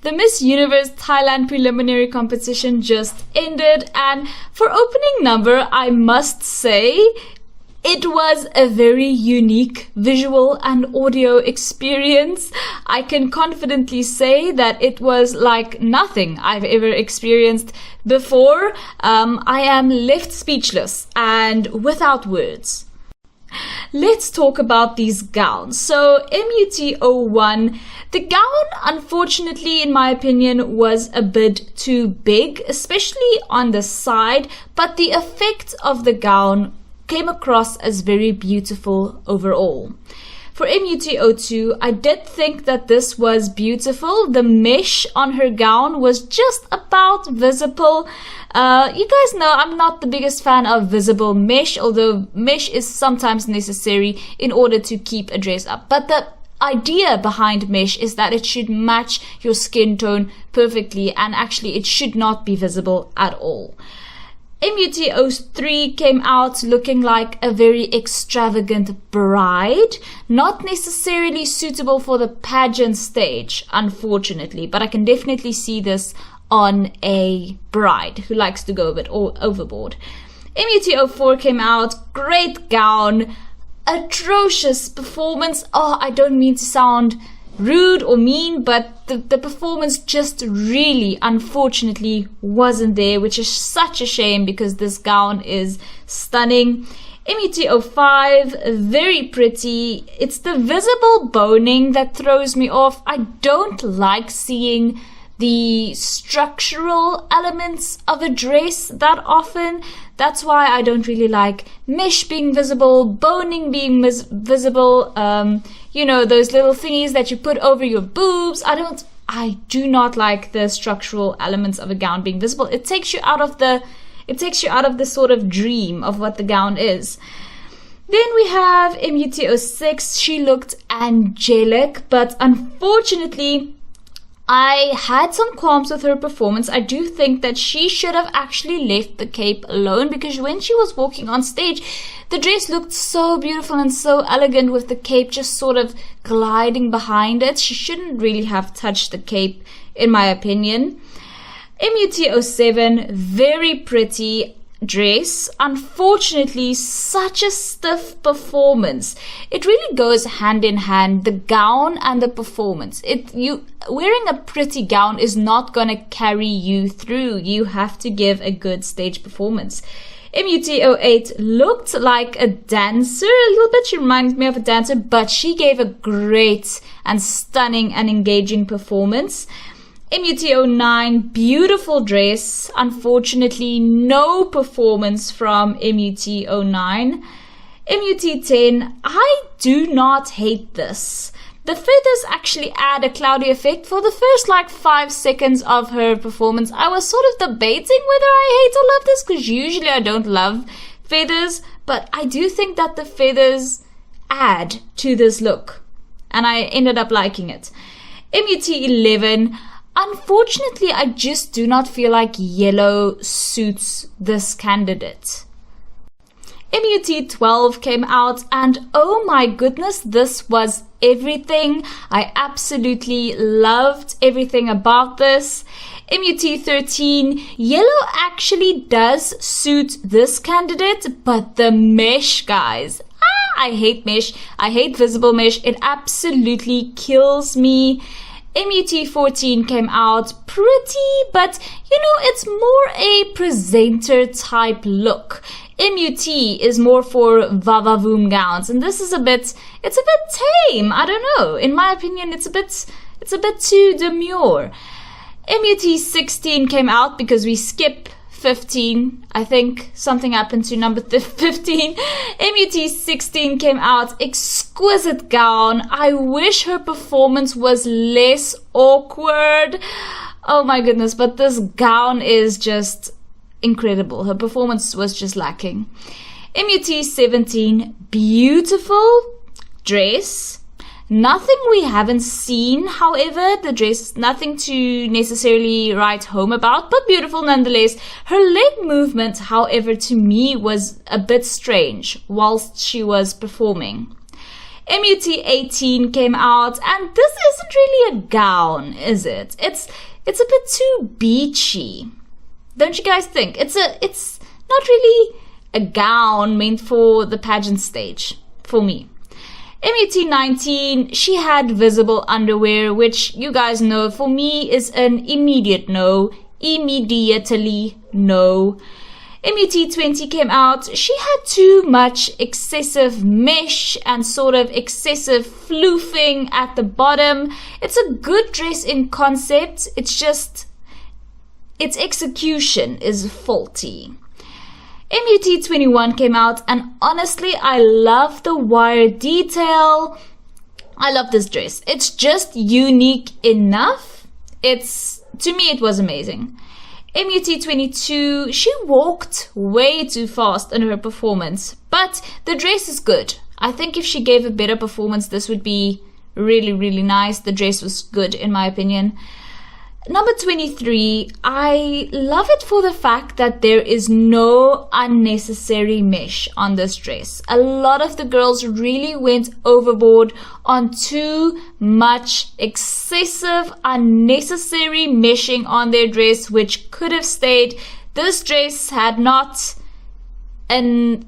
The Miss Universe Thailand preliminary competition just ended, and for opening number, I must say, it was a very unique visual and audio experience. I can confidently say that it was like nothing I've ever experienced before. I am left speechless and without words. Let's talk about these gowns. So MUT01, the gown, unfortunately, in my opinion, was a bit too big, especially on the side, but the effect of the gown came across as very beautiful overall. For MUT02, I did think that this was beautiful. The mesh on her gown was just about visible. You guys know I'm not the biggest fan of visible mesh, although mesh is sometimes necessary in order to keep a dress up. But the idea behind mesh is that it should match your skin tone perfectly, and actually it should not be visible at all. MUT03 came out looking like a very extravagant bride, not necessarily suitable for the pageant stage, unfortunately, but I can definitely see this on a bride who likes to go a bit overboard. MUT04 came out, great gown, atrocious performance. Oh, I don't mean to sound rude or mean, but the performance just really, unfortunately, wasn't there, which is such a shame because this gown is stunning. MUT05, very pretty. It's the visible boning that throws me off. I don't like seeing the structural elements of a dress that often. That's why I don't really like mesh being visible, boning being visible, those little thingies that you put over your boobs. I do not like the structural elements of a gown being visible. It takes you out of the sort of dream of what the gown is. Then we have MUT06. She looked angelic, but unfortunately, I had some qualms with her performance. I do think that she should have actually left the cape alone, because when she was walking on stage, the dress looked so beautiful and so elegant with the cape just sort of gliding behind it. She shouldn't really have touched the cape, in my opinion. MUT07, very pretty dress. Unfortunately, such a stiff performance. It really goes hand in hand, the gown and the performance. Wearing a pretty gown is not going to carry you through. You have to give a good stage performance. MUT08 looked like a dancer a little bit. She reminded me of a dancer, but she gave a great and stunning and engaging performance. MUT09, beautiful dress. Unfortunately, no performance from MUT09. MUT10, I do not hate this. The feathers actually add a cloudy effect. For the first 5 seconds of her performance, I was sort of debating whether I hate or love this, because usually I don't love feathers, but I do think that the feathers add to this look, and I ended up liking it. MUT11, unfortunately, I just do not feel like yellow suits this candidate. MUT12 came out, and oh my goodness, this was everything. I absolutely loved everything about this. MUT13, yellow actually does suit this candidate, but the mesh, guys. I hate mesh. I hate visible mesh. It absolutely kills me. MUT14 came out pretty, but it's more a presenter type look. MUT is more for vavavoom gowns, and this is a bit tame. I don't know. In my opinion, it's a bit too demure. MUT16 came out because we skip 15. I think something happened to number 15. MUT16 came out, exquisite gown. I wish her performance was less awkward. Oh my goodness, but this gown is just incredible. Her performance was just lacking. MUT17, beautiful dress. Nothing we haven't seen, however. The dress, nothing to necessarily write home about, but beautiful nonetheless. Her leg movement, however, to me was a bit strange whilst she was performing. MUT 18 came out, and this isn't really a gown, is it? It's a bit too beachy. Don't you guys think? It's not really a gown meant for the pageant stage, for me. MUT 19, she had visible underwear, which you guys know for me is an immediate no. Immediately no. MUT 20 came out, she had too much excessive mesh and sort of excessive floofing at the bottom. It's a good dress in concept, it's just its execution is faulty. MUT 21 came out, and honestly I love the wire detail. I love this dress. It's just unique enough. To me it was amazing. MUT 22, she walked way too fast in her performance, but the dress is good. I think if she gave a better performance, this would be really, really nice. The dress was good in my opinion. Number 23, I love it for the fact that there is no unnecessary mesh on this dress. A lot of the girls really went overboard on too much excessive, unnecessary meshing on their dress, which could have stayed. This dress had not an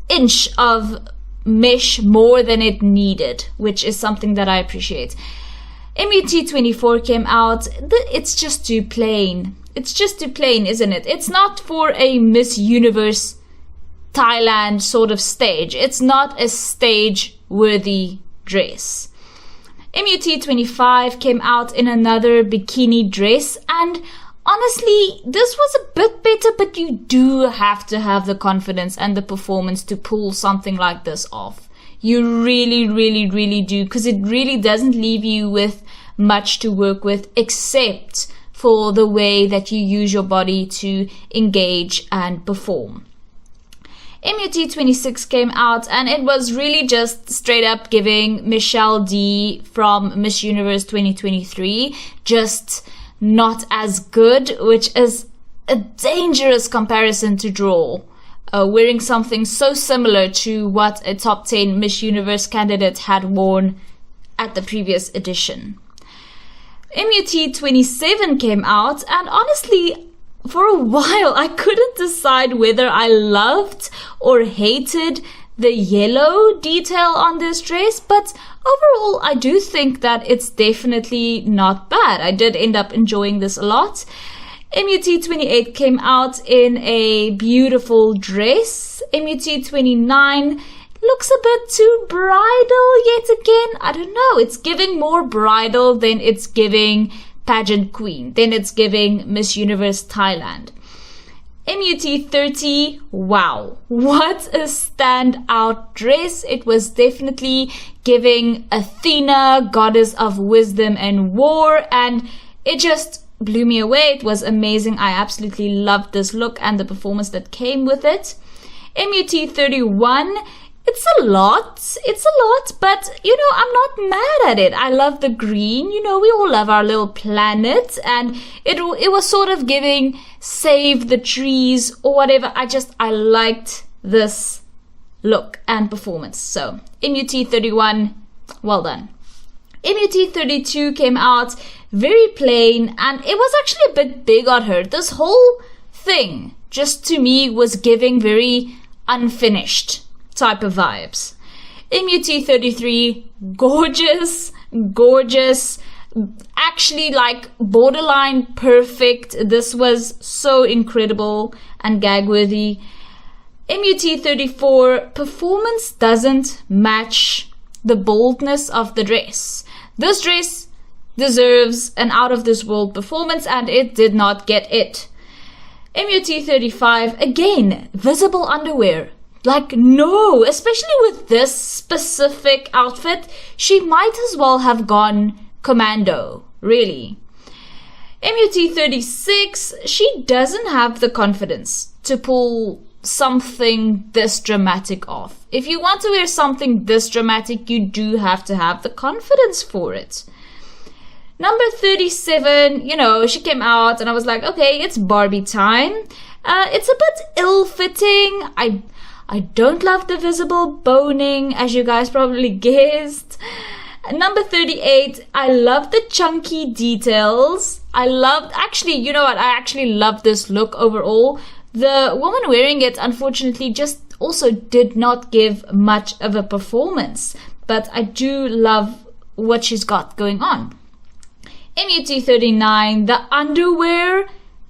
inch of mesh more than it needed, which is something that I appreciate. MUT 24 came out. It's just too plain. It's just too plain, isn't it? It's not for a Miss Universe Thailand sort of stage. It's not a stage-worthy dress. MUT 25 came out in another bikini dress, and honestly, this was a bit better, but you do have to have the confidence and the performance to pull something like this off. You really, really, really do, because it really doesn't leave you with much to work with, except for the way that you use your body to engage and perform. MUT 26 came out, and it was really just straight up giving Michelle D from Miss Universe 2023, just not as good, which is a dangerous comparison to draw. Wearing something so similar to what a top 10 Miss Universe candidate had worn at the previous edition. MUT 27 came out, and honestly, for a while I couldn't decide whether I loved or hated the yellow detail on this dress, but overall I do think that it's definitely not bad. I did end up enjoying this a lot. MUT 28 came out in a beautiful dress. MUT 29 looks a bit too bridal yet again. I don't know. It's giving more bridal than it's giving pageant queen. Then it's giving Miss Universe Thailand. MUT 30, wow. What a standout dress. It was definitely giving Athena, goddess of wisdom and war, and it just blew me away. It was amazing. I absolutely loved this look and the performance that came with it. MUT 31, it's a lot, but I'm not mad at it. I love the green. We all love our little planet, and it was sort of giving save the trees or whatever. I liked this look and performance. So MUT 31, well done. MUT 32 came out very plain, and it was actually a bit big on her. This whole thing just to me was giving very unfinished type of vibes. MUT 33, gorgeous, actually like borderline perfect. This was so incredible and gag-worthy. MUT 34, performance doesn't match the boldness of the dress. This dress deserves an out-of-this-world performance, and it did not get it. MUT 35, again, visible underwear. Like, no, especially with this specific outfit, she might as well have gone commando, really. MUT 36, she doesn't have the confidence to pull something this dramatic off. If you want to wear something this dramatic, you do have to have the confidence for it. Number 37, she came out and I was like, okay, it's Barbie time. It's a bit ill-fitting. I don't love the visible boning, as you guys probably guessed. Number 38, I love the chunky details. Actually, you know what? I actually love this look overall. The woman wearing it, unfortunately, just also did not give much of a performance. But I do love what she's got going on. MUT 39, the underwear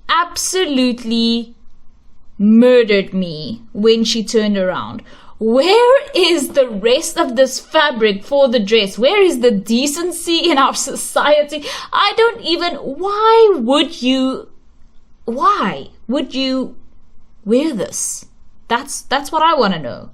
absolutely murdered me when she turned around. Where is the rest of this fabric for the dress? Where is the decency in our society? Why would you wear this? That's what I want to know.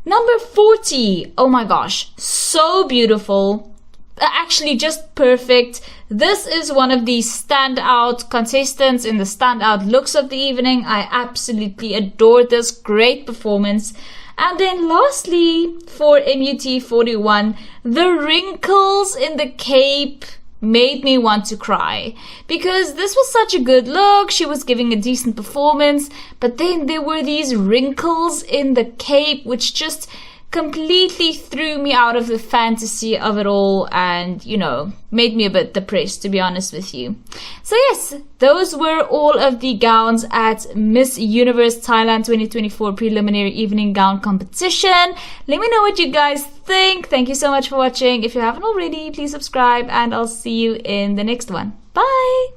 Number 40. Oh my gosh. So beautiful. Actually, just perfect. This is one of the standout contestants in the standout looks of the evening. I absolutely adored this. Great performance. And then lastly, for MUT 41, the wrinkles in the cape made me want to cry, because this was such a good look. She was giving a decent performance, but then there were these wrinkles in the cape which just completely threw me out of the fantasy of it all, and made me a bit depressed, to be honest with you. So yes, those were all of the gowns at Miss Universe Thailand 2024 preliminary evening gown competition. Let me know what you guys think. Thank you so much for watching. If you haven't already, please subscribe, and I'll see you in the next one. Bye.